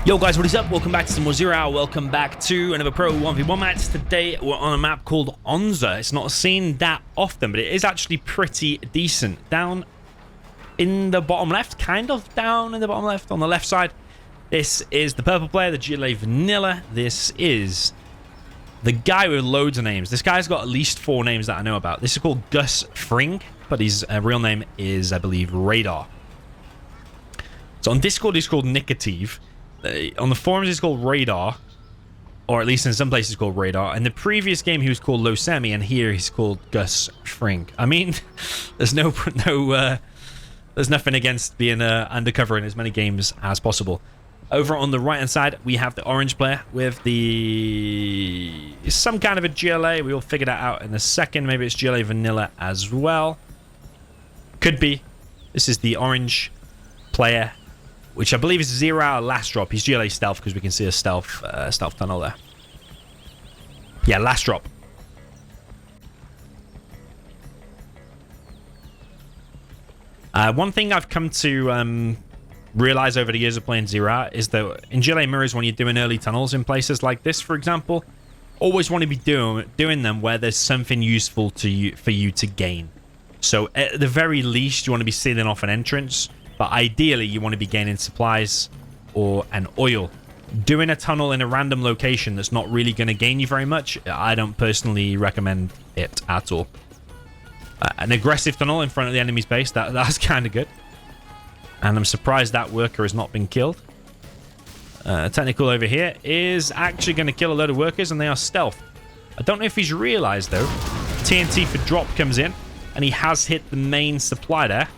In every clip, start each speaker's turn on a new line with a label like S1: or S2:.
S1: Yo guys, what is up? Welcome back to some more Zero Hour. Welcome back to another Pro 1v1 match. Today we're on a map called Onza. It's not seen that often, but it is actually pretty decent. Down in the bottom left, kind of down in the bottom left, on the left side. This is the purple player, the GLA Vanilla. This is the guy with loads of names. This guy's got at least 4 names that I know about. This is called Gus Fring, but his real name is, I believe, RaDaR. So on Discord, he's called Nicotive. On the forums, he's called RaDaR, or at least in some places called RaDaR. In the previous game, he was called Losemi, and here he's called Gus Fring. I mean, there's there's nothing against being undercover in as many games as possible. Over on the right-hand side, we have the orange player with some kind of a GLA. We will figure that out in a second. Maybe it's GLA Vanilla as well. Could be. This is the orange player, which I believe is 0 Hour LastDrop. He's GLA Stealth because we can see a stealth tunnel there. Yeah, LastDrop. One thing I've come to realize over the years of playing 0 Hour is that in GLA mirrors, when you're doing early tunnels in places like this, for example, always want to be doing them where there's something useful for you to gain. So at the very least, you want to be sealing off an entrance. But ideally, you want to be gaining supplies or an oil. Doing a tunnel in a random location that's not really going to gain you very much, I don't personally recommend it at all. An aggressive tunnel in front of the enemy's base, that's kind of good. And I'm surprised that worker has not been killed. Technical over here is actually going to kill a load of workers, and they are stealth. I don't know if he's realized, though. TNT for drop comes in, and he has hit the main supply there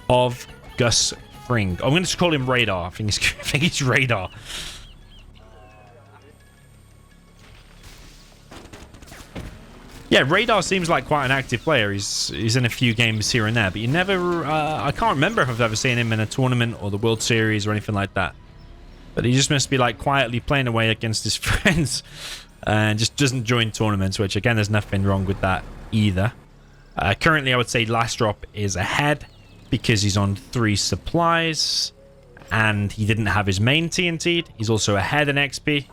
S1: of Gus Fring. I'm going to just call him RaDaR. I think he's RaDaR. Yeah, RaDaR seems like quite an active player. He's in a few games here and there, but you never... I can't remember if I've ever seen him in a tournament or the World Series or anything like that. But he just must be like quietly playing away against his friends and just doesn't join tournaments, which again, there's nothing wrong with that either. Currently, I would say LastDrop is ahead, because he's on 3 supplies and he didn't have his main TNT'd. He's also ahead in XP.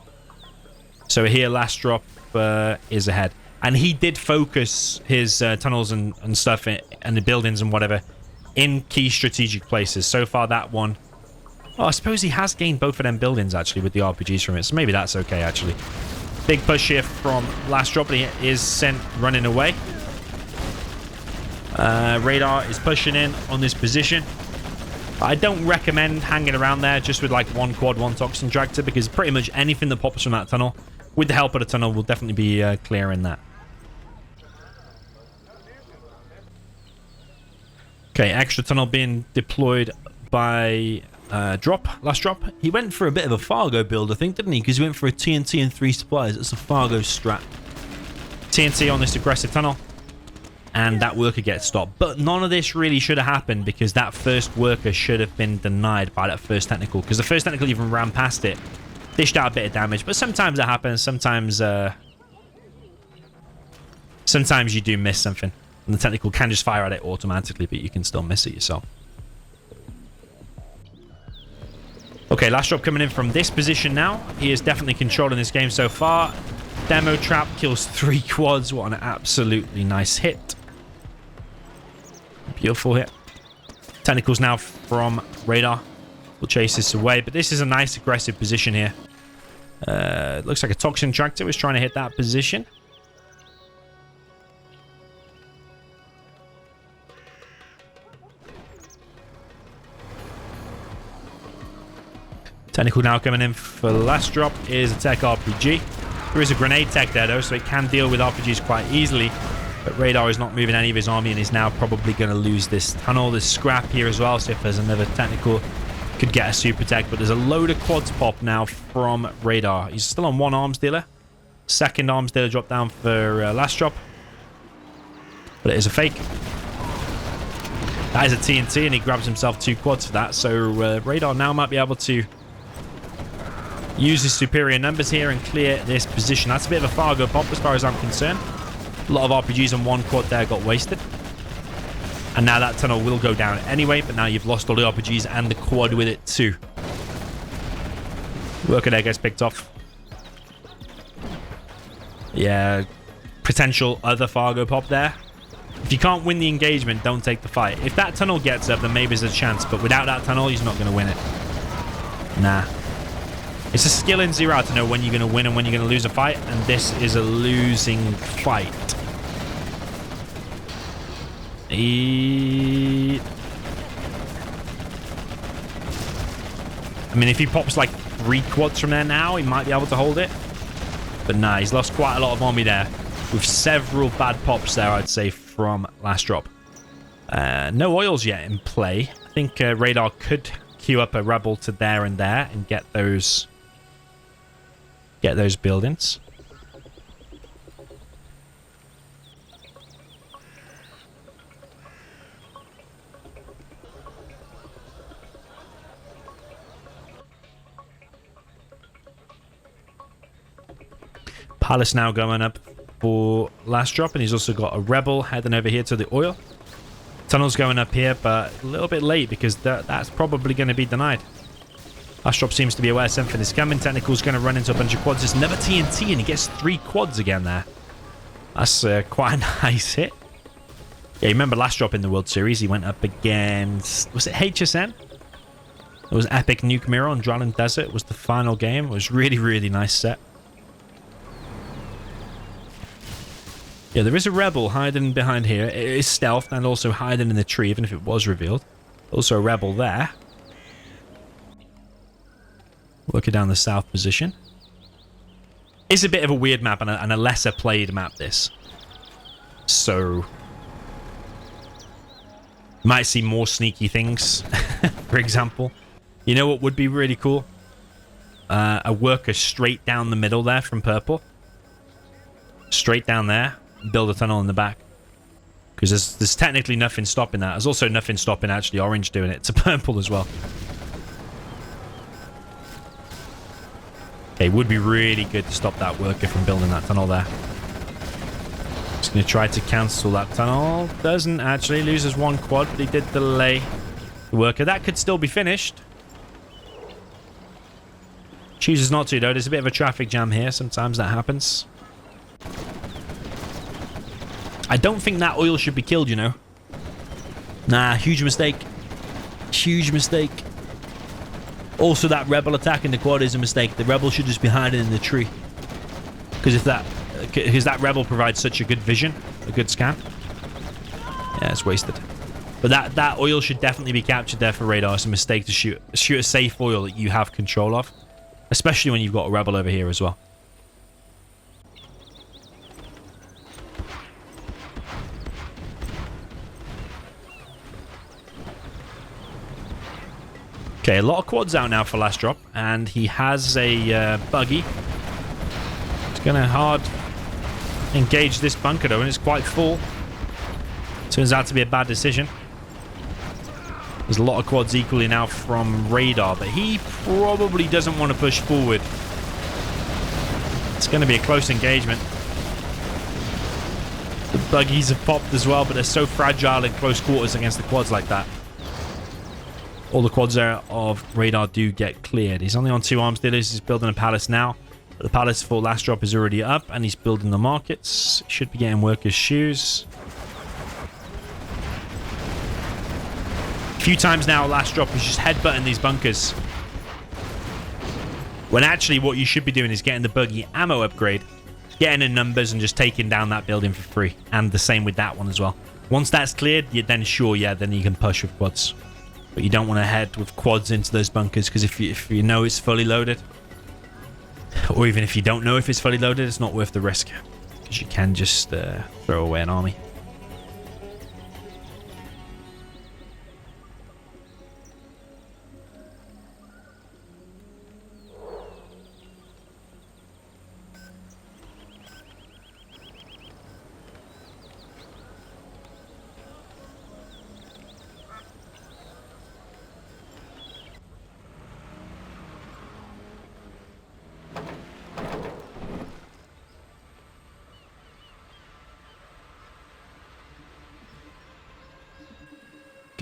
S1: So here LastDrop is ahead. And he did focus his tunnels and stuff and the buildings and whatever in key strategic places. So far that one... Oh, I suppose he has gained both of them buildings actually with the RPGs from it. So maybe that's okay actually. Big push here from LastDrop, but he is sent running away. RaDaR is pushing in on this position. I don't recommend hanging around there just with like 1 quad, 1 toxin tractor, because pretty much anything that pops from that tunnel, with the help of the tunnel, will definitely be clearing that. Okay, extra tunnel being deployed by LastDrop. He went for a bit of a Fargo build, I think, didn't he? Because he went for a TNT and 3 supplies. It's a Fargo strat. TNT on this aggressive tunnel. And that worker gets stopped. But none of this really should have happened, because that first worker should have been denied by that first technical. Because the first technical even ran past it. Dished out a bit of damage. But sometimes it happens. Sometimes you do miss something. And the technical can just fire at it automatically, but you can still miss it yourself. Okay, LastDrop coming in from this position now. He is definitely controlling this game so far. Demo trap kills 3 quads. What an absolutely nice hit. Beautiful hit. Technicals now from RaDaR. We'll chase this away, but this is a nice aggressive position here. Looks like a toxin tractor was trying to hit that position. Technical now coming in for LastDrop is a tech RPG. There is a grenade tech there though, so it can deal with RPGs quite easily. But RaDaR is not moving any of his army and is now probably going to lose this tunnel. There's scrap here as well, so if there's another technical, could get a super tech. But there's a load of quads pop now from RaDaR. He's still on 1 arms dealer. Second arms dealer drop down for LastDrop. But it is a fake. That is a TNT, and he grabs himself 2 quads for that. So RaDaR now might be able to use his superior numbers here and clear this position. That's a bit of a Fargo pop as far as I'm concerned. A lot of RPGs on 1 quad there got wasted. And now that tunnel will go down anyway, but now you've lost all the RPGs and the quad with it too. Worker there gets picked off. Yeah, potential other Fargo pop there. If you can't win the engagement, don't take the fight. If that tunnel gets up, then maybe there's a chance. But without that tunnel, he's not going to win it. Nah. It's a skill in Zero Hour to know when you're going to win and when you're going to lose a fight. And this is a losing fight. I mean, if he pops like 3 quads from there now, he might be able to hold it. But nah, he's lost quite a lot of army there. With several bad pops there, I'd say, from LastDrop. No oils yet in play. I think RaDaR could queue up a rebel to there and get those buildings. Palace now going up for LastDrop, and he's also got a rebel heading over here to the oil. Tunnel's going up here, but a little bit late because that's probably going to be denied. LastDrop seems to be aware something is coming. Technical's going to run into a bunch of quads. There's another TNT, and he gets 3 quads again there. That's quite a nice hit. Yeah, you remember LastDrop in the World Series? He went up against... Was it HSN? It was Epic Nuke Mirror on Dryland Desert. It was the final game. It was really, really nice set. Yeah, there is a rebel hiding behind here. It is stealth and also hiding in the tree, even if it was revealed. Also a rebel there. Working down the south position. It's a bit of a weird map and a lesser played map, this. So... you might see more sneaky things, for example. You know what would be really cool? A worker straight down the middle there from purple. Straight down there. Build a tunnel in the back. Because there's technically nothing stopping that. There's also nothing stopping actually orange doing it to purple as well. Okay, would be really good to stop that worker from building that tunnel there. Just going to try to cancel that tunnel. Doesn't actually. Loses 1 quad, but he did delay the worker. That could still be finished. Chooses not to, though. There's a bit of a traffic jam here. Sometimes that happens. I don't think that oil should be killed, you know. Nah, huge mistake. Huge mistake. Also, that rebel attack in the quad is a mistake. The rebel should just be hiding in the tree. Because that rebel provides such a good vision, a good scan. Yeah, it's wasted. But that oil should definitely be captured there for RaDaR. It's a mistake to shoot a safe oil that you have control of. Especially when you've got a rebel over here as well. Okay, a lot of quads out now for LastDrop, and he has a buggy. He's going to hard engage this bunker, though, and it's quite full. Turns out to be a bad decision. There's a lot of quads equally now from RaDaR, but he probably doesn't want to push forward. It's going to be a close engagement. The buggies have popped as well, but they're so fragile in close quarters against the quads like that. All the quads there of RaDaR do get cleared. He's only on 2 arms dealers. He's building a palace now. The palace for LastDrop is already up, and he's building the markets. Should be getting workers' shoes. A few times now, LastDrop is just headbutting these bunkers. When actually what you should be doing is getting the buggy ammo upgrade, getting in numbers, and just taking down that building for free. And the same with that one as well. Once that's cleared, you're then sure, yeah, then you can push with quads. But you don't want to head with quads into those bunkers, because if you know it's fully loaded, or even if you don't know if it's fully loaded, it's not worth the risk, because you can just throw away an army.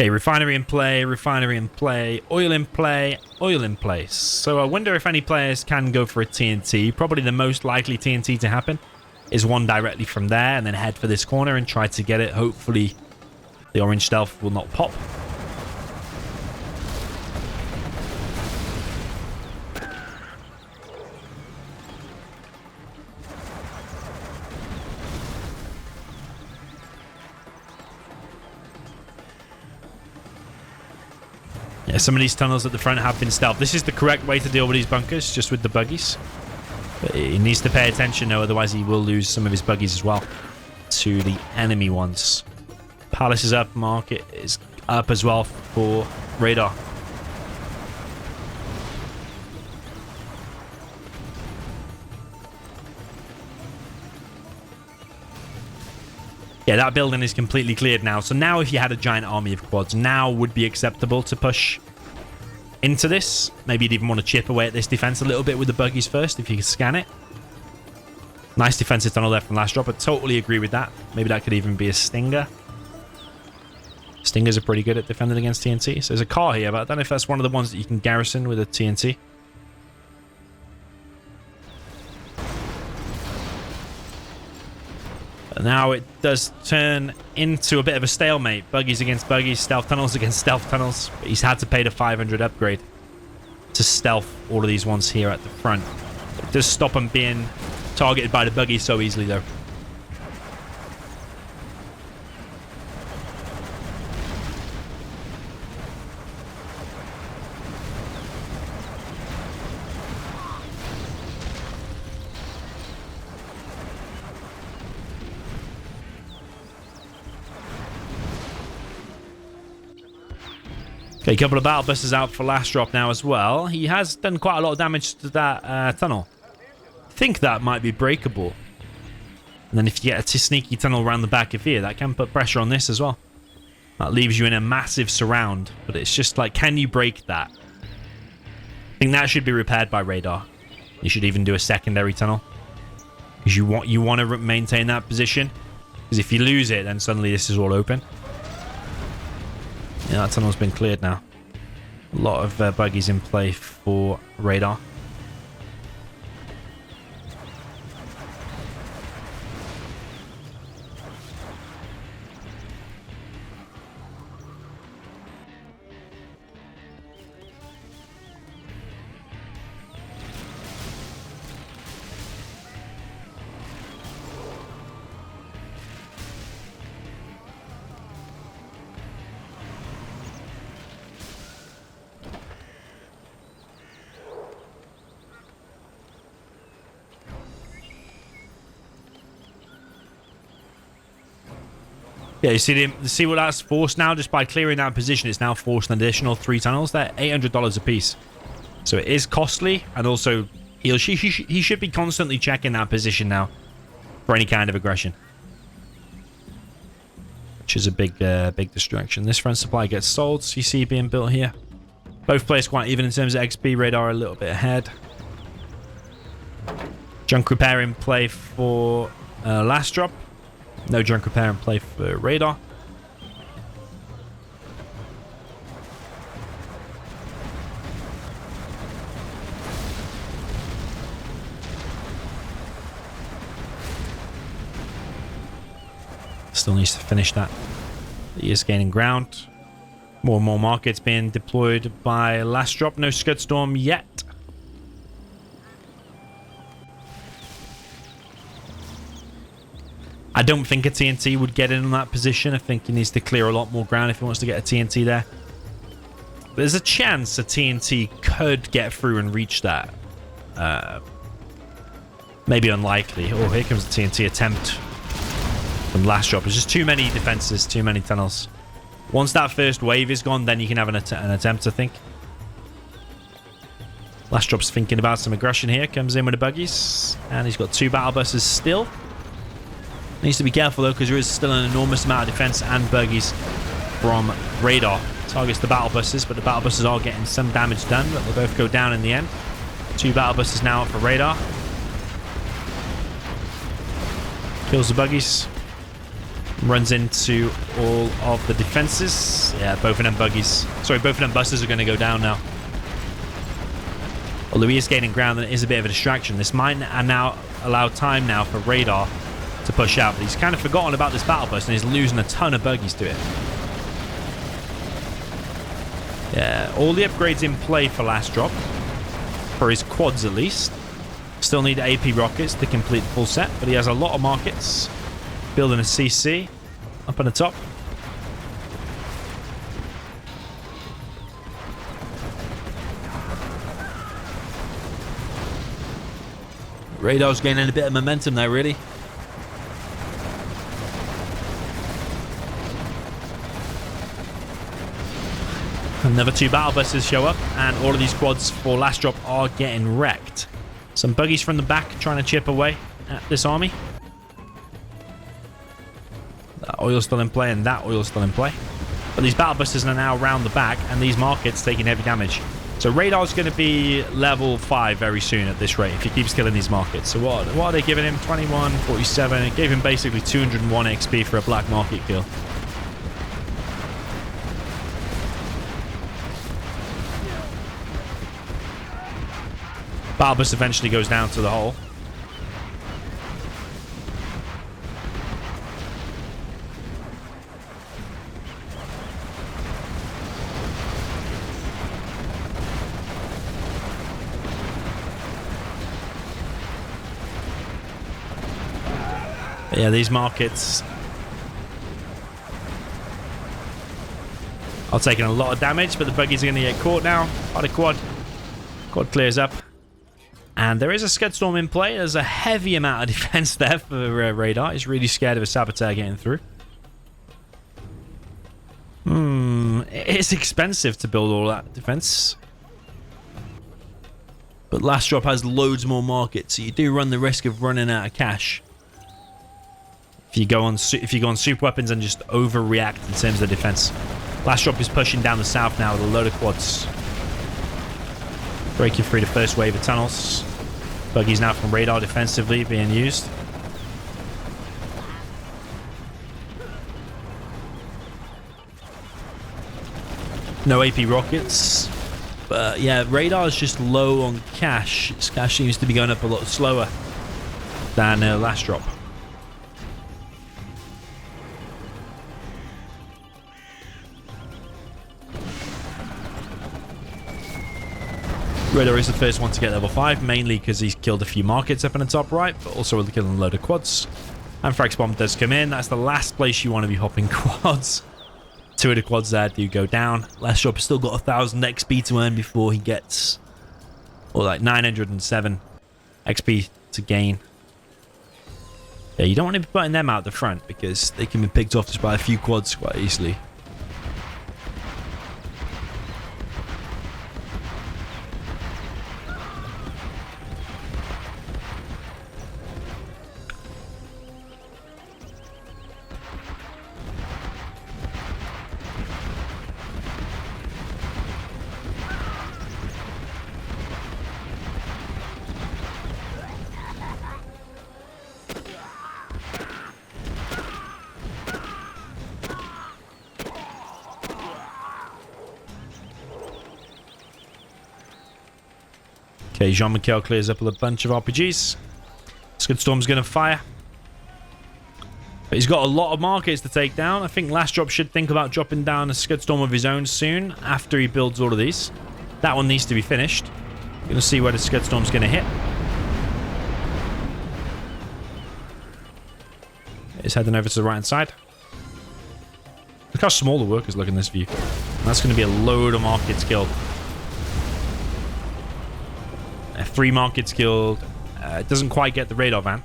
S1: Okay, refinery in play, oil in play, oil in place. So I wonder if any players can go for a TNT. Probably the most likely TNT to happen is one directly from there and then head for this corner and try to get it. Hopefully the orange stealth will not pop. Yeah, some of these tunnels at the front have been stealth. This is the correct way to deal with these bunkers, just with the buggies. But he needs to pay attention, though, otherwise he will lose some of his buggies as well to the enemy ones. Palace is up, market is up as well for RaDaR. Yeah, that building is completely cleared now. So now if you had a giant army of quads, now would be acceptable to push into this. Maybe you'd even want to chip away at this defense a little bit with the buggies first if you could scan it. Nice defensive tunnel there from LastDrop. I totally agree with that. Maybe that could even be a Stinger. Stingers are pretty good at defending against TNT. So there's a car here, but I don't know if that's one of the ones that you can garrison with a TNT. But now it does turn into a bit of a stalemate. Buggies against buggies, stealth tunnels against stealth tunnels. But he's had to pay the 500 upgrade to stealth all of these ones here at the front. It does stop them being targeted by the buggies so easily, though. Okay, a couple of battle busters out for LastDrop now as well. He has done quite a lot of damage to that tunnel. I think that might be breakable. And then if you get a sneaky tunnel around the back of here, that can put pressure on this as well. That leaves you in a massive surround. But it's just like, can you break that? I think that should be repaired by RaDaR. You should even do a secondary tunnel. Because you want to maintain that position. Because if you lose it, then suddenly this is all open. Yeah, that tunnel's been cleared now. A lot of buggies in play for RaDaR. Yeah, you see what that's forced now? Just by clearing that position, it's now forced an additional 3 tunnels. They're $800 a piece. So it is costly, and also he should be constantly checking that position now for any kind of aggression. Which is a big distraction. This front supply gets sold. CC being built here. Both players quite even in terms of XP. RaDaR a little bit ahead. Junk repair in play for LastDrop. No junk repair in play for RaDaR. Still needs to finish that. He is gaining ground. More and more markets being deployed by LastDrop. No Scud Storm yet. I don't think a TNT would get in on that position. I think he needs to clear a lot more ground if he wants to get a TNT there. But there's a chance a TNT could get through and reach that. Maybe unlikely. Oh, here comes the TNT attempt from LastDrop. There's just too many defenses, too many tunnels. Once that first wave is gone, then you can have an attempt, I think. LastDrop's thinking about some aggression here. Comes in with the buggies. And he's got 2 battle buses still. Needs to be careful though, because there is still an enormous amount of defense and buggies from RaDaR. Targets the battle buses, but the battle buses are getting some damage done, but they both go down in the end. 2 battle buses now for RaDaR. Kills the buggies. Runs into all of the defenses. Yeah, both of them buggies. Sorry, both of them busters are going to go down now. Although he is gaining ground, and it is a bit of a distraction. This might now allow time now for RaDaR to push out. But he's kind of forgotten about this battle bus, and he's losing a ton of buggies to it. Yeah, all the upgrades in play for LastDrop. For his quads, at least. Still need AP rockets to complete the full set, but he has a lot of markets. Building a CC up on the top. RaDaR's gaining a bit of momentum now, really. Another 2 battle buses show up, and all of these quads for LastDrop are getting wrecked. Some buggies from the back trying to chip away at this army. That oil's still in play, and that oil's still in play. But these battle busters are now around the back, and these markets taking heavy damage. So RaDaR's going to be level 5 very soon at this rate if he keeps killing these markets. So what are they giving him? 21, 47. It gave him basically 201 XP for a black market kill. Battle bus eventually goes down to the hole. But yeah, these markets are taking a lot of damage, but the buggies are going to get caught now by the quad. Quad clears up. And there is a Scud Storm in play. There's a heavy amount of defense there for RaDaR. He's really scared of a Saboteur getting through. It's expensive to build all that defense. But LastDrop has loads more markets, so you do run the risk of running out of cash. If you go on super weapons and just overreact in terms of the defense. LastDrop is pushing down the south now with a load of quads. Breaking through the first wave of tunnels. Buggies now from RaDaR defensively being used. No AP rockets. But yeah, RaDaR is just low on cash. His cash seems to be going up a lot slower than LastDrop. RaDaR is the first one to get level 5, mainly because he's killed a few markets up in the top right, but also killing a load of quads. And Frax Bomb does come in. That's the last place you want to be hopping quads. 2 of the quads there do go down. LastDrop has still got 1,000 XP to earn before he gets, or like 907 XP to gain. Yeah, you don't want to be putting them out the front because they can be picked off just by a few quads quite easily. Okay, Jean-Michel clears up with a bunch of RPGs. Scud Storm's going to fire. But he's got a lot of markets to take down. I think LastDrop should think about dropping down a Scud Storm of his own soon after he builds all of these. That one needs to be finished. Going to see where the Scud Storm's going to hit. He's heading over to the right-hand side. Look how small the workers look in this view. And that's going to be a load of markets killed. 3 markets killed. It doesn't quite get the RaDaR van.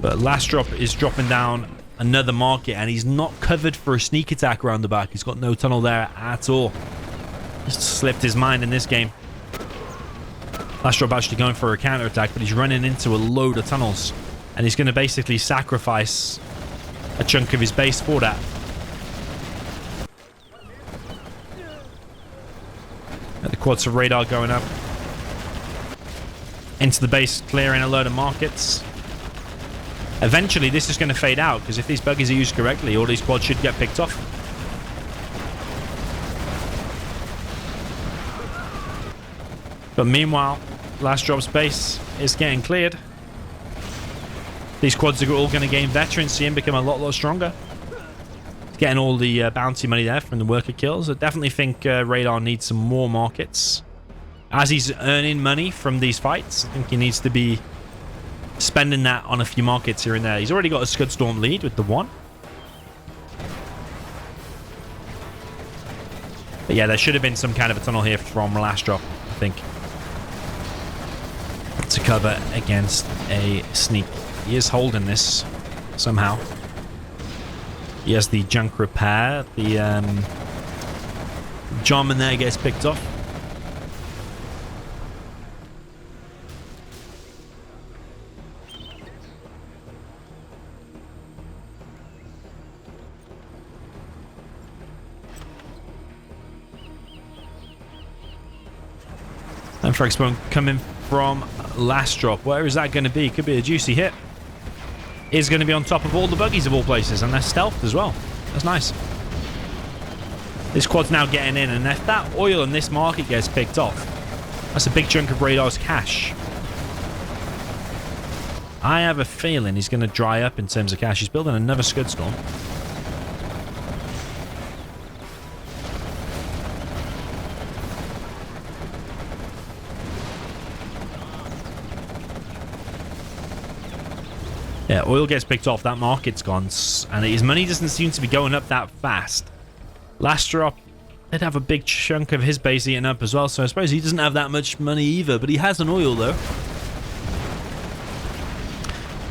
S1: But LastDrop is dropping down another market, and he's not covered for a sneak attack around the back. He's got no tunnel there at all. Just slipped his mind in this game. LastDrop actually going for a counter attack, but he's running into a load of tunnels. And he's going to basically sacrifice a chunk of his base for that. The quads of RaDaR going up. Into the base, clearing a load of markets. Eventually, this is going to fade out, because if these buggies are used correctly, all these quads should get picked off. But meanwhile, LastDrop's base is getting cleared. These quads are all going to gain veterancy and become a lot stronger. Getting all the bounty money there from the worker kills. I definitely think RaDaR needs some more markets. As he's earning money from these fights, I think he needs to be spending that on a few markets here and there. He's already got a Scud Storm lead with the 1. But yeah, there should have been some kind of a tunnel here from LastDrop, I think, to cover against a sneak. He is holding this somehow. He has the junk repair. The Jarman there gets picked off. And Frags won't come in from LastDrop. Where is that going to be? Could be a juicy hit. Is going to be on top of all the buggies of all places, and they're stealthed as well. That's nice. This quad's now getting in, and if that oil in this market gets picked off, that's a big chunk of RaDaR's cash. I have a feeling he's going to dry up in terms of cash. He's building another Scud Storm. Yeah, oil gets picked off, that market's gone, and his money doesn't seem to be going up that fast. LastDrop did have a big chunk of his base eaten up as well, so I suppose he doesn't have that much money either, but he has an oil though.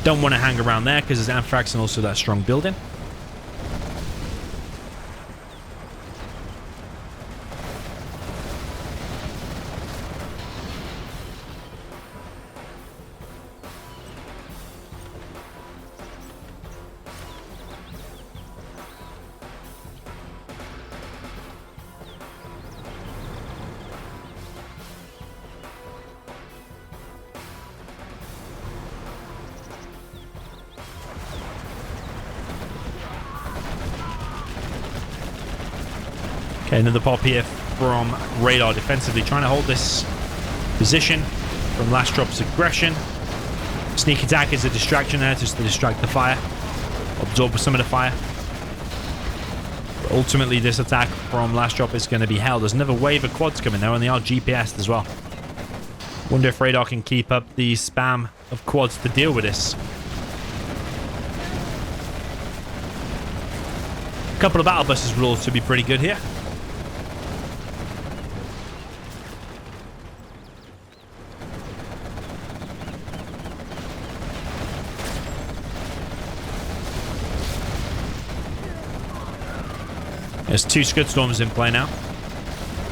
S1: Don't want to hang around there because there's Anthrax and also that strong building. Okay, another pop here from RaDaR defensively, trying to hold this position from LastDrop's aggression. Sneak attack is a distraction there, just to distract the fire, absorb some of the fire. But ultimately, this attack from LastDrop is going to be held. There's another wave of quads coming there, and they are GPS'd as well. Wonder if RaDaR can keep up the spam of quads to deal with this. A couple of battle buses will also be pretty good here. There's 2 Scud Storms in play now.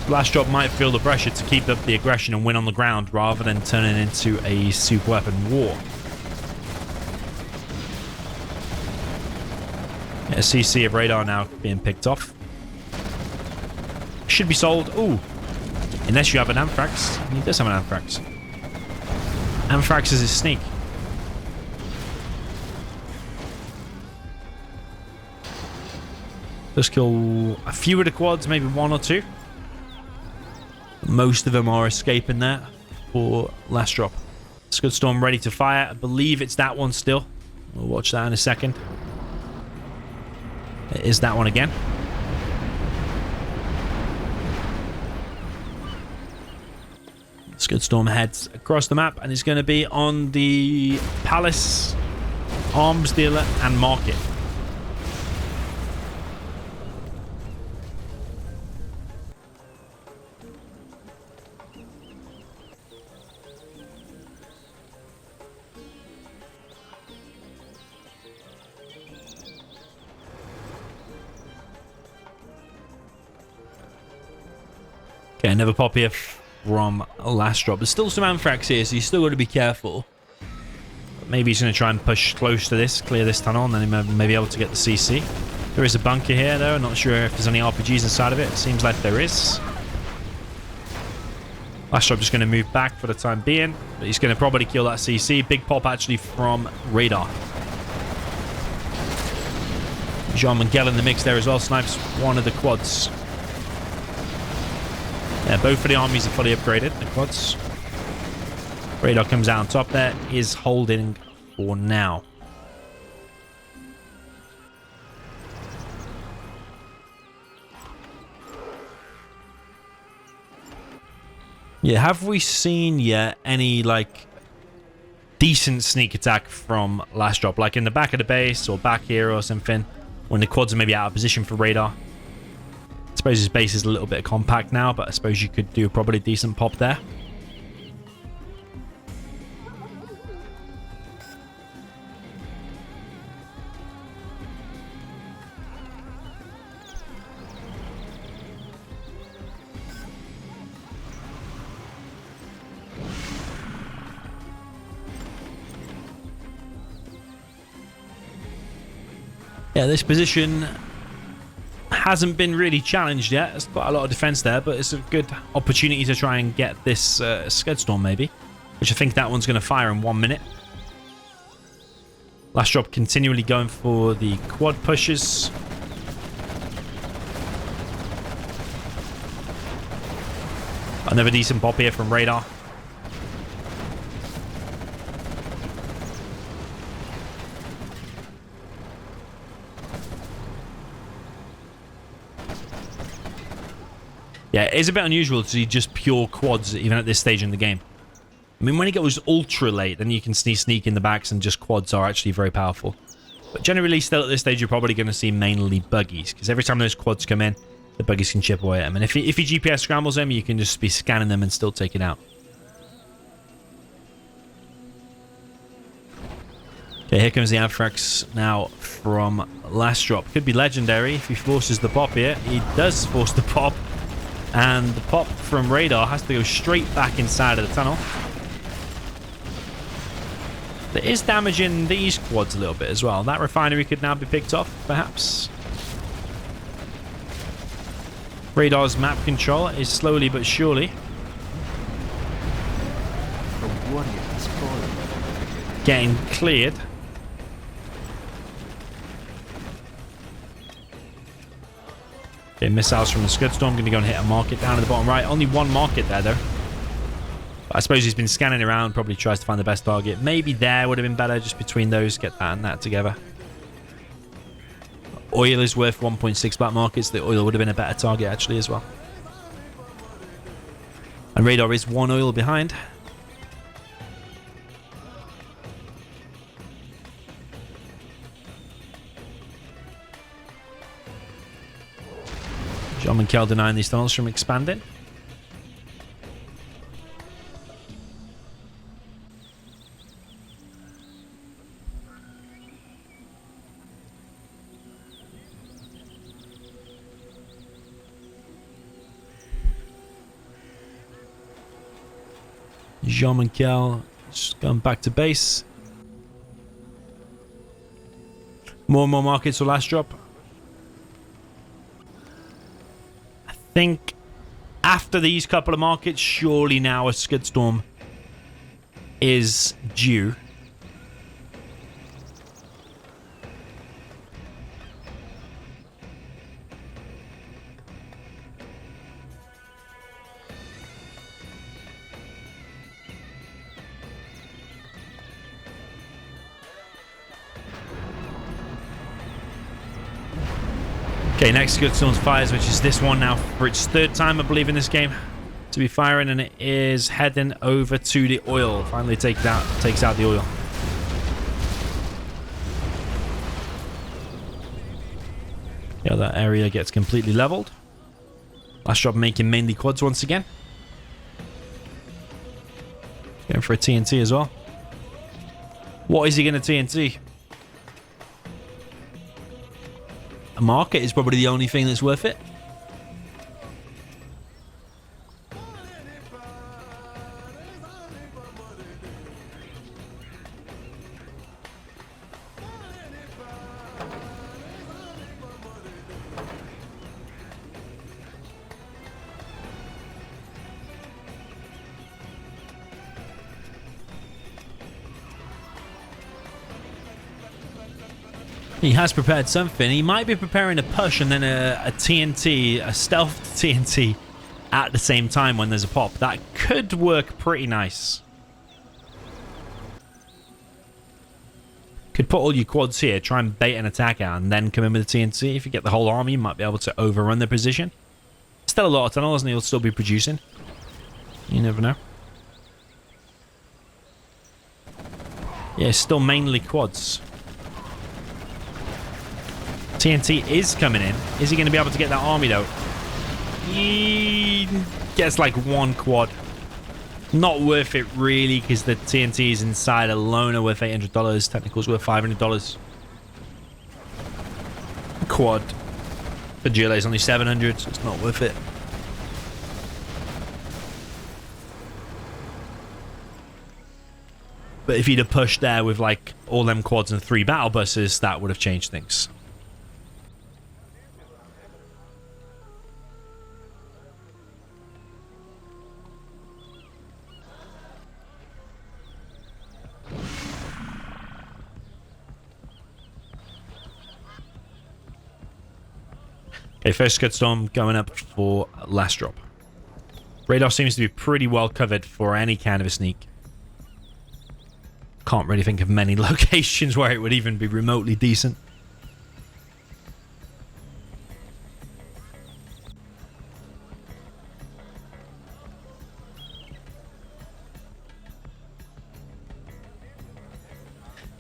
S1: LastDrop might feel the pressure to keep up the aggression and win on the ground rather than turning into a super weapon war. Yeah, CC of RaDaR now being picked off. Should be sold. Ooh. Unless you have an Anthrax. He does have an Anthrax. Anthrax is his sneak. Just kill a few of the quads, maybe 1 or 2. Most of them are escaping there for LastDrop. Scud Storm ready to fire. I believe it's that one still. We'll watch that in a second. It is that one again. Scud Storm heads across the map and is going to be on the Palace, Arms Dealer and Market. Okay, another pop here from LastDrop. There's still some Anthrax here, so you still got to be careful. But maybe he's going to try and push close to this, clear this tunnel, and then he may be able to get the CC. There is a bunker here, though. I'm not sure if there's any RPGs inside of it. It seems like there is. LastDrop just going to move back for the time being, but he's going to probably kill that CC. Big pop, actually, from RaDaR. Jean Miguel in the mix there as well. Snipes one of the quads. Yeah, both of the armies are fully upgraded, the quads. RaDaR comes out on top there. Is holding for now. Yeah, have we seen yet any, like, decent sneak attack from LastDrop? Like in the back of the base or back here or something, when the quads are maybe out of position for RaDaR. I suppose his base is a little bit compact now, but I suppose you could do probably a decent pop there. Yeah, this position hasn't been really challenged yet. There's quite a lot of defense there, but it's a good opportunity to try and get this Scud Storm maybe, which I think that one's going to fire in 1 minute. LastDrop continually going for the quad pushes. Another decent pop here from RaDaR. Yeah, it is a bit unusual to see just pure quads even at this stage in the game. I mean, when it goes ultra late, then you can sneak in the backs and just quads are actually very powerful. But generally, still at this stage, you're probably going to see mainly buggies, because every time those quads come in, the buggies can chip away at them. And if he GPS scrambles them, you can just be scanning them and still take it out. Okay, here comes the Anthrax now from LastDrop. Could be legendary if he forces the pop here. He does force the pop. And the pop from RaDaR has to go straight back inside of the tunnel. There is damage in these quads a little bit as well. That refinery could now be picked off, perhaps. RaDaR's map control is slowly but surely getting cleared. Okay, missiles from the Scud Storm. Going to go and hit a market down at the bottom right. Only one market there, though. But I suppose he's been scanning around. Probably tries to find the best target. Maybe there would have been better just between those. Get that and that together. Oil is worth 1.6 black markets. The oil would have been a better target, actually, as well. And RaDaR is one oil behind. Jean Miguel denying these tunnels from expanding. Jean Miguel just going back to base. More and more markets for LastDrop. I think after these couple of markets, surely now a Scud Storm is due. Okay, next Scud Storm fires, which is this one now for its third time, I believe, in this game to be firing, and it is heading over to the oil. Finally takes out the oil. Yeah, that area gets completely leveled. LastDrop making mainly quads once again. Going for a TNT as well. What is he going to TNT? A market is probably the only thing that's worth it. He has prepared something. He might be preparing a push and then a TNT, a stealth TNT at the same time when there's a pop. That could work pretty nice. Could put all your quads here, try and bait an attack out, and then come in with the TNT. If you get the whole army, you might be able to overrun the position. Still a lot of tunnels, and he'll still be producing. You never know. Yeah, still mainly quads. TNT is coming in. Is he going to be able to get that army, though? He gets like one quad. Not worth it, really, because the TNTs inside alone are worth $800. Technical's worth $500. Quad for GLA is only 700, so it's not worth it. But if he'd have pushed there with like all them quads and 3 battle buses, that would have changed things. Okay, first Scud Storm going up for LastDrop. RaDaR seems to be pretty well covered for any kind of a sneak. Can't really think of many locations where it would even be remotely decent.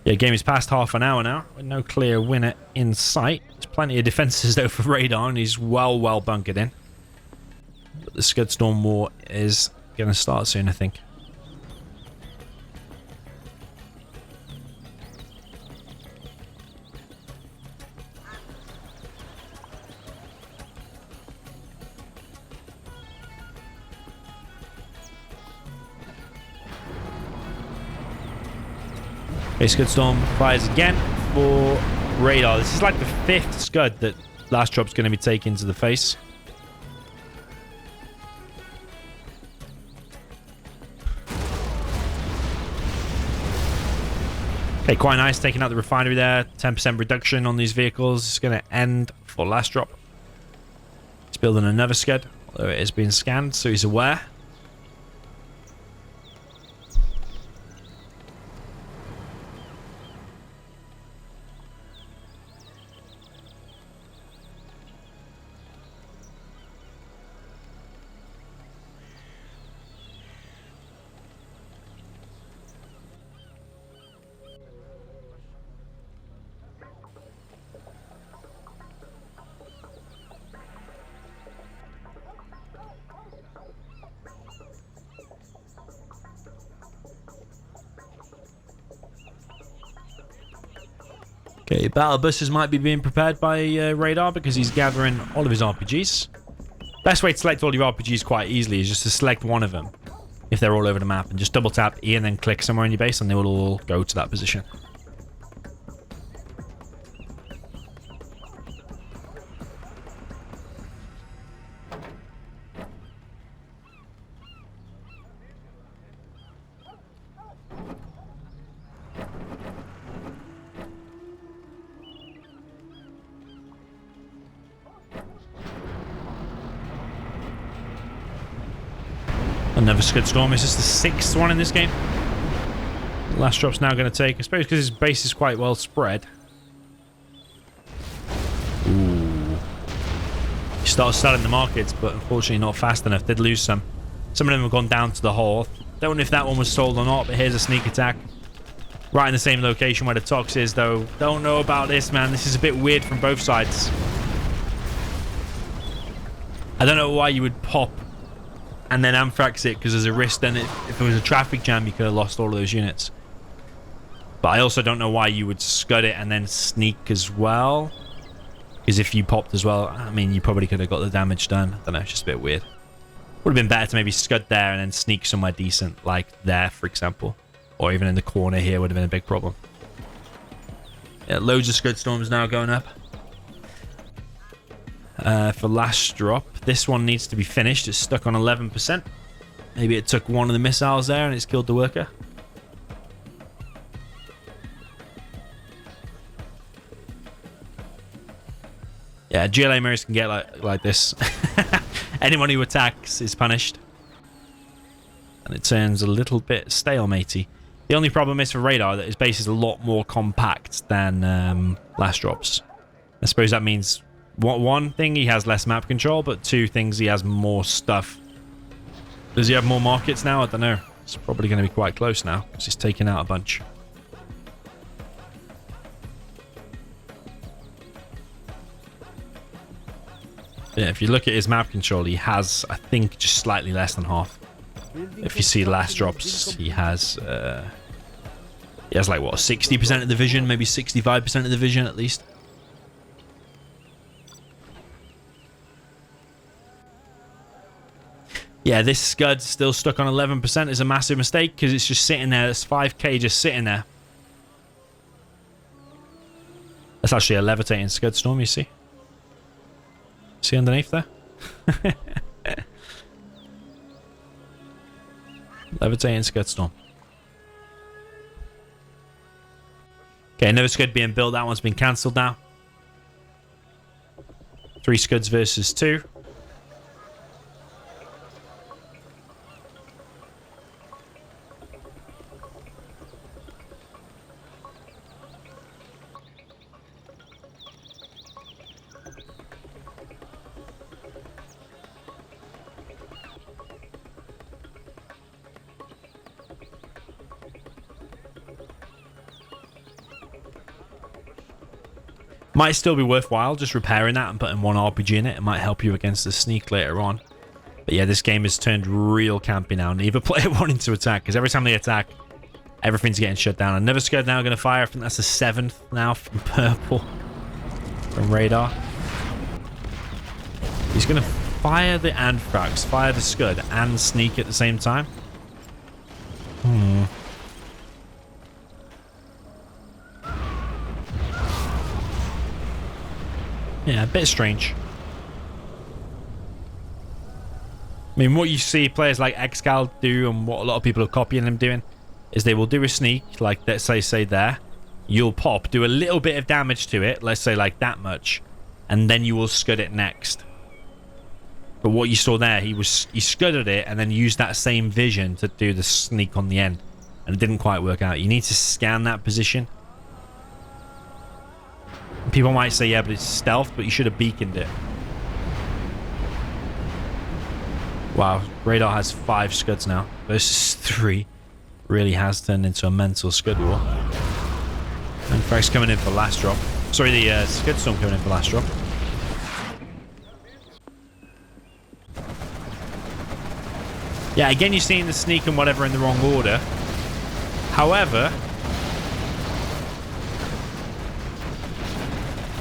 S1: Yeah, game is past half an hour now, with no clear winner in sight. There's plenty of defenses though for RaDaR, and he's well bunkered in. But the Scud Storm War is going to start soon, I think. Okay, Scud Storm fires again for RaDaR. This is like the 5th Scud that LastDrop's going to be taking to the face. Okay, quite nice taking out the refinery there. 10% reduction on these vehicles. It's going to end for LastDrop. He's building another Scud, although it is being scanned, so he's aware. Okay, battle buses might be being prepared by RaDaR because he's gathering all of his RPGs. Best way to select all your RPGs quite easily is just to select one of them if they're all over the map and just double tap E and then click somewhere in your base and they will all go to that position. Another Scud Storm. Is this the 6th one in this game? LastDrop's now going to take, I suppose because his base is quite well spread. Ooh. He started selling the markets, but unfortunately not fast enough. Did lose some. Some of them have gone down to the hole. Don't know if that one was sold or not, but here's a sneak attack. Right in the same location where the Tox is, though. Don't know about this, man. This is a bit weird from both sides. I don't know why you would pop and then Anthrax it, because there's a risk then if there was a traffic jam you could have lost all of those units. But I also don't know why you would scud it and then sneak as well, because if you popped as well, I mean, you probably could have got the damage done. I don't know, it's just a bit weird. Would have been better to maybe scud there and then sneak somewhere decent, like there, for example, or even in the corner here would have been a big problem. Yeah, loads of Scud Storms now going up. For LastDrop, this one needs to be finished. It's stuck on 11%. Maybe it took one of the missiles there and it's killed the worker. Yeah, GLA mirrors can get like this. Anyone who attacks is punished. And it turns a little bit stalematey. The only problem is for RaDaR that his base is a lot more compact than LastDrop's. I suppose that means one thing, he has less map control, but two things, he has more stuff. Does he have more markets now? I don't know. It's probably going to be quite close now because he's taken out a bunch. Yeah, if you look at his map control, he has, I think, just slightly less than half. If you see LastDrop's, he has like, what, 60% of the vision, maybe 65% of the vision at least. Yeah, this SCUD still stuck on 11% is a massive mistake because it's just sitting there. It's 5k just sitting there. That's actually a levitating SCUD storm, you see? See underneath there? Levitating SCUD storm. Okay, another SCUD being built. That one's been cancelled now. 3 SCUDs versus 2. Might still be worthwhile just repairing that and putting one RPG in it. It might help you against the sneak later on. But yeah, this game has turned real campy now. Neither player wanting to attack because every time they attack, everything's getting shut down. Another SCUD now going to fire. I think that's the 7th now from purple from RaDaR. He's going to fire the Anthrax, fire the SCUD, and sneak at the same time. Yeah, a bit strange. I mean, what you see players like Escalation do, and what a lot of people are copying them doing, is they will do a sneak, like let's say there. You'll pop, do a little bit of damage to it, let's say like that much, and then you will scud it next. But what you saw there, he scudded it and then used that same vision to do the sneak on the end, and it didn't quite work out. You need to scan that position. People might say, yeah, but it's stealth, but you should have beaconed it. Wow, RaDaR has 5 SCUDs now versus 3. Really has turned into a mental SCUD war. And Frank's coming in for LastDrop. Sorry, the SCUD storm coming in for LastDrop. Yeah, again, you're seeing the sneak and whatever in the wrong order. However,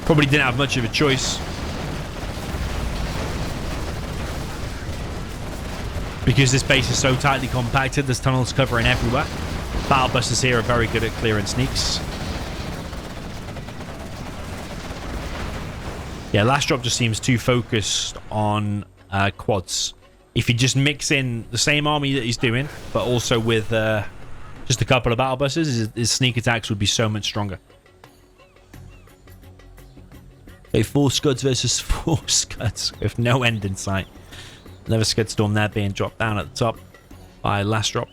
S1: probably didn't have much of a choice. Because this base is so tightly compacted, there's tunnels covering everywhere. Battle busters here are very good at clearing sneaks. Yeah, LastDrop just seems too focused on quads. If you just mix in the same army that he's doing, but also with just a couple of battle busters, his sneak attacks would be so much stronger. Okay, 4 SCUDs versus 4 SCUDs with no end in sight. Another SCUD storm there being dropped down at the top by LastDrop.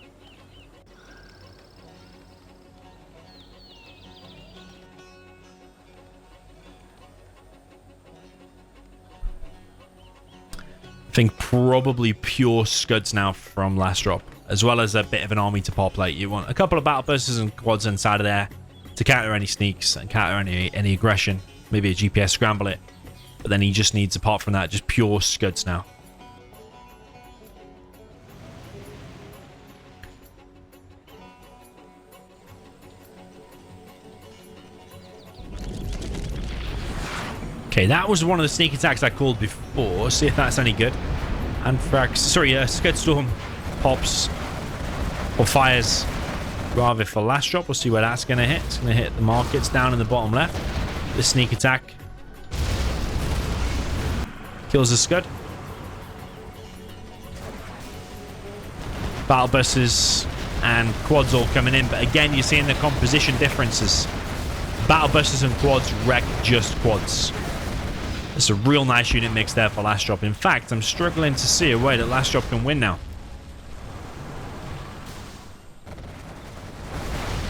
S1: I think probably pure SCUDs now from LastDrop, as well as a bit of an army to pop. Like, you want a couple of battle busters and quads inside of there to counter any sneaks and counter any aggression. Maybe a GPS scramble it. But then he just needs, apart from that, just pure SCUDs now. Okay, that was one of the sneak attacks I called before. See if that's any good. Anthrax, sorry, SCUD storm pops or fires rather for LastDrop. We'll see where that's going to hit. It's going to hit the markets down in the bottom left. The sneak attack kills the SCUD. Battle busters and quads all coming in, but again, you're seeing the composition differences. Battle busters and quads wreck just quads. It's a real nice unit mix there for LastDrop. In fact, I'm struggling to see a way that LastDrop can win now.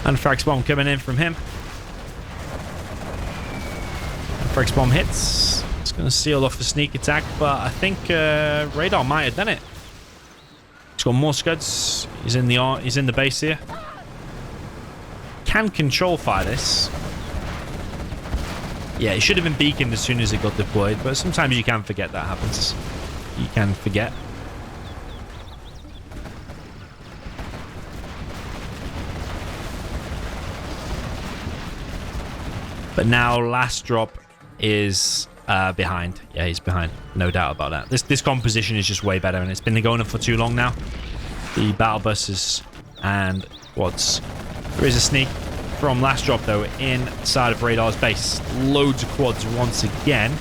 S1: Anthrax bomb coming in from him. Anthrax bomb hits. It's going to seal off the sneak attack, but I think RaDaR might have done it. He's got more scuds. He's in the base here. Can control fire this. Yeah, it should have been beaconed as soon as it got deployed, but sometimes you can forget that happens. You can forget. But now LastDrop is behind. Yeah, he's behind. No doubt about that. This composition is just way better, and it's been going on for too long now. The battle buses and quads. There is a sneak from LastDrop, though, inside of RaDaR's base. Loads of quads once again.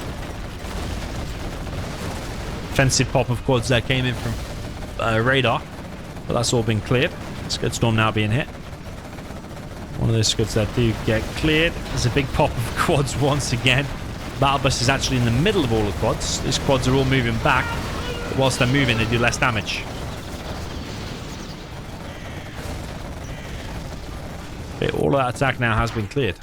S1: Offensive pop of quads there came in from RaDaR, but that's all been cleared. Scud Storm now being hit. One of those scuds that do get cleared. There's a big pop of quads once again. Battle bus is actually in the middle of all the quads. These quads are all moving back, but whilst they're moving, they do less damage. Okay, all of that attack now has been cleared.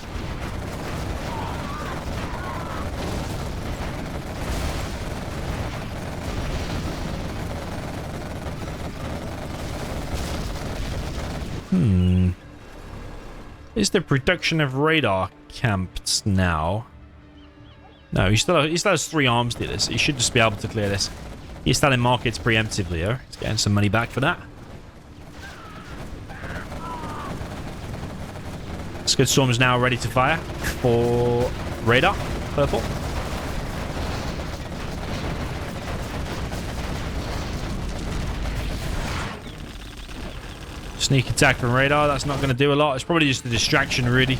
S1: Is the production of RaDaR camped now? No, he still has 3 arms dealers. He should just be able to clear this. He's selling markets preemptively here. He's getting some money back for that. Scud Storm is now ready to fire for RaDaR. Purple. Sneak attack from RaDaR. That's not going to do a lot. It's probably just a distraction, really.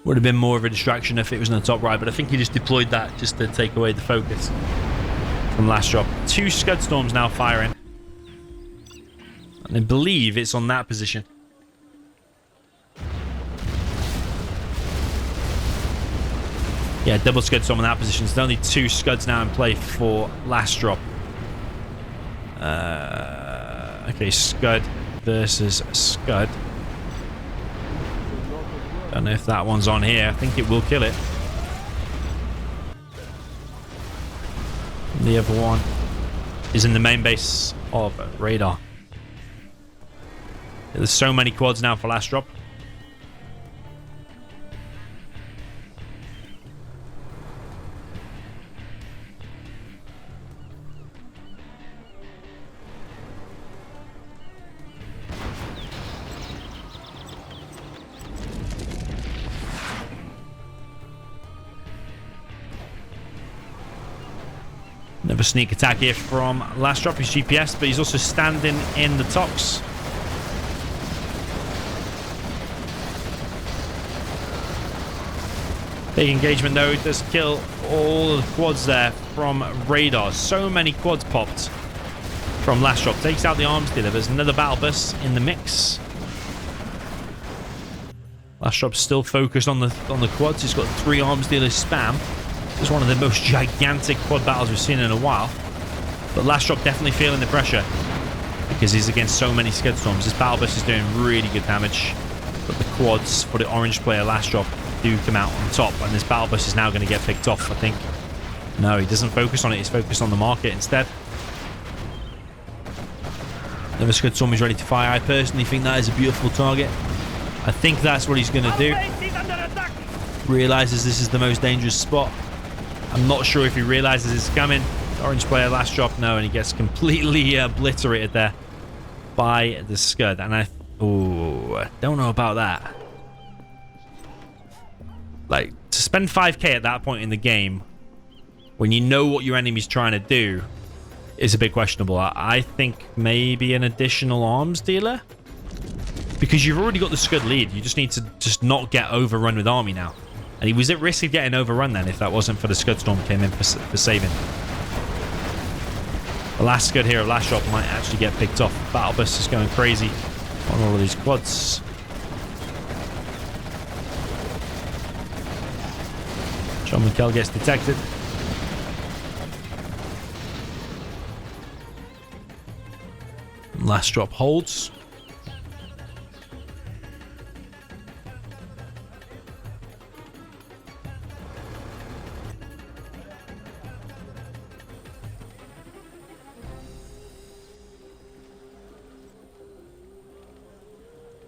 S1: Would have been more of a distraction if it was in the top right, but I think he just deployed that just to take away the focus from LastDrop. 2 Scud Storms now firing. And I believe it's on that position. Yeah, double Scud Storm in that position. So there's only 2 Scuds now in play for LastDrop. Okay, Scud versus Scud. Don't know if that one's on here. I think it will kill it. And the other one is in the main base of RaDaR. There's so many quads now for LastDrop. Another sneak attack here from LastDrop. His GPS, but he's also standing in the tops. Big engagement though. It does kill all the quads there from RaDaR. So many quads popped from LastDrop. Takes out the arms dealer. There's another battle bus in the mix. LastDrop's still focused on the quads. He's got 3 arms dealers spam. It's one of the most gigantic quad battles we've seen in a while. But LastDrop definitely feeling the pressure because he's against so many Scud Storms. This battle bus is doing really good damage. But the quads for the orange player LastDrop do come out on top, and this battle bus is now going to get picked off, I think. No, he doesn't focus on it. He's focused on the market instead. Another Scud Storm is ready to fire. I personally think that is a beautiful target. I think that's what he's going to do. Realizes this is the most dangerous spot. I'm not sure if he realizes it's coming. Orange player LastDrop, no, and he gets completely obliterated there by the Scud. And I don't know about that. Like, to spend 5k at that point in the game when you know what your enemy's trying to do is a bit questionable. I think maybe an additional arms dealer, because you've already got the Scud lead. You just need to just not get overrun with army now. And he was at risk of getting overrun then if that wasn't for the Scud Storm came in for saving. The last Scud here of LastDrop might actually get picked off. Battle bus is going crazy on all of these quads. So Mikel gets detected. LastDrop holds.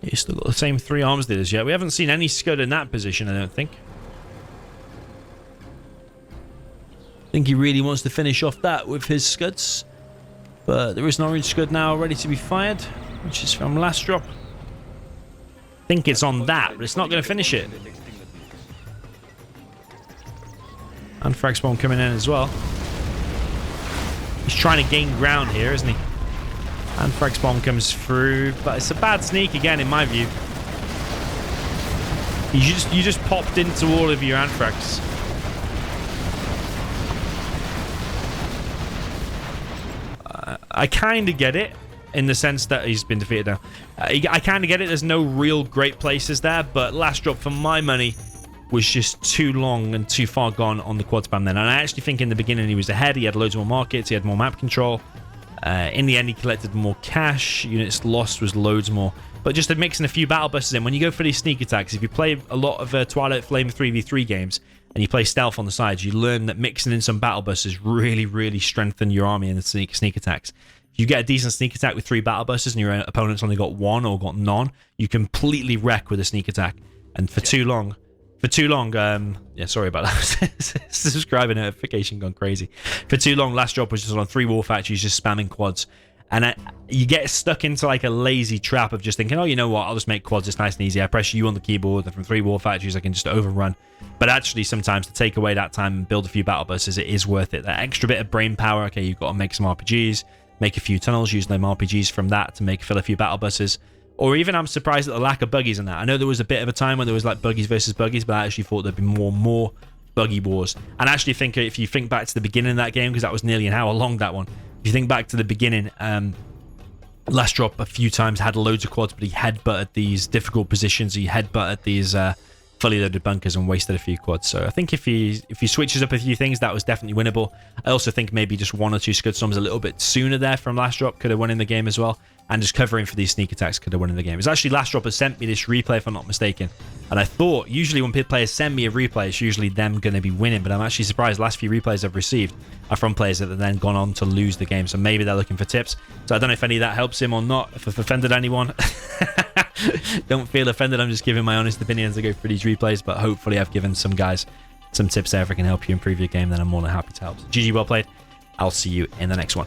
S1: He's still got the same 3 arms dealers yet. We haven't seen any SCUD in that position, I don't think. I think he really wants to finish off that with his SCUDs. But there is an orange SCUD now ready to be fired, which is from LastDrop. I think it's on that, but it's not going to finish it. And frag spawn coming in as well. He's trying to gain ground here, isn't he? And frag spawn comes through, but it's a bad sneak again in my view. You just popped into all of your anthrax. I kind of get it in the sense that he's been defeated now. I kind of get it. There's no real great places there, but LastDrop, for my money, was just too long and too far gone on the quad spam then. And I actually think in the beginning he was ahead. He had loads more markets. He had more map control. In the end, he collected more cash. Units lost was loads more. But just mixing a few battle buses in. When you go for these sneak attacks, if you play a lot of Twilight Flame 3v3 games and you play stealth on the sides, you learn that mixing in some battle buses really, really strengthen your army in the sneak attacks. If you get a decent sneak attack with 3 battle buses and your opponent's only got 1 or got none, you completely wreck with a sneak attack. And for too long, yeah, sorry about that. Subscriber notification gone crazy. For too long, LastDrop was just on 3 war factories, just spamming quads. And you get stuck into like a lazy trap of just thinking, oh, you know what, I'll just make quads, it's nice and easy. I press U on the keyboard, and from 3 war factories, I can just overrun. But actually, sometimes to take away that time and build a few battle buses, it is worth it. That extra bit of brain power, okay, you've got to make some RPGs, make a few tunnels, use them RPGs from that to fill a few battle buses. Or even I'm surprised at the lack of buggies in that. I know there was a bit of a time when there was like buggies versus buggies, but I actually thought there'd be more buggy wars. And I actually think if you think back to the beginning of that game, because that was nearly an hour long, that one. If you think back to the beginning, LastDrop a few times had loads of quads, but he headbutted these difficult positions. He headbutted these fully loaded bunkers and wasted a few quads. So I think if he switches up a few things, that was definitely winnable. I also think maybe just 1 or 2 scud storms a little bit sooner there from LastDrop could have won in the game as well. And just covering for these sneak attacks could have won in the game. It's actually LastDrop has sent me this replay, if I'm not mistaken. And I thought, usually when players send me a replay, it's usually them going to be winning. But I'm actually surprised. Last few replays I've received are from players that have then gone on to lose the game. So maybe they're looking for tips. So I don't know if any of that helps him or not. If I've offended anyone, don't feel offended. I'm just giving my honest opinion as I go through these replays. But hopefully I've given some guys some tips there. If I can help you improve your game, then I'm more than happy to help. So GG, well played. I'll see you in the next one.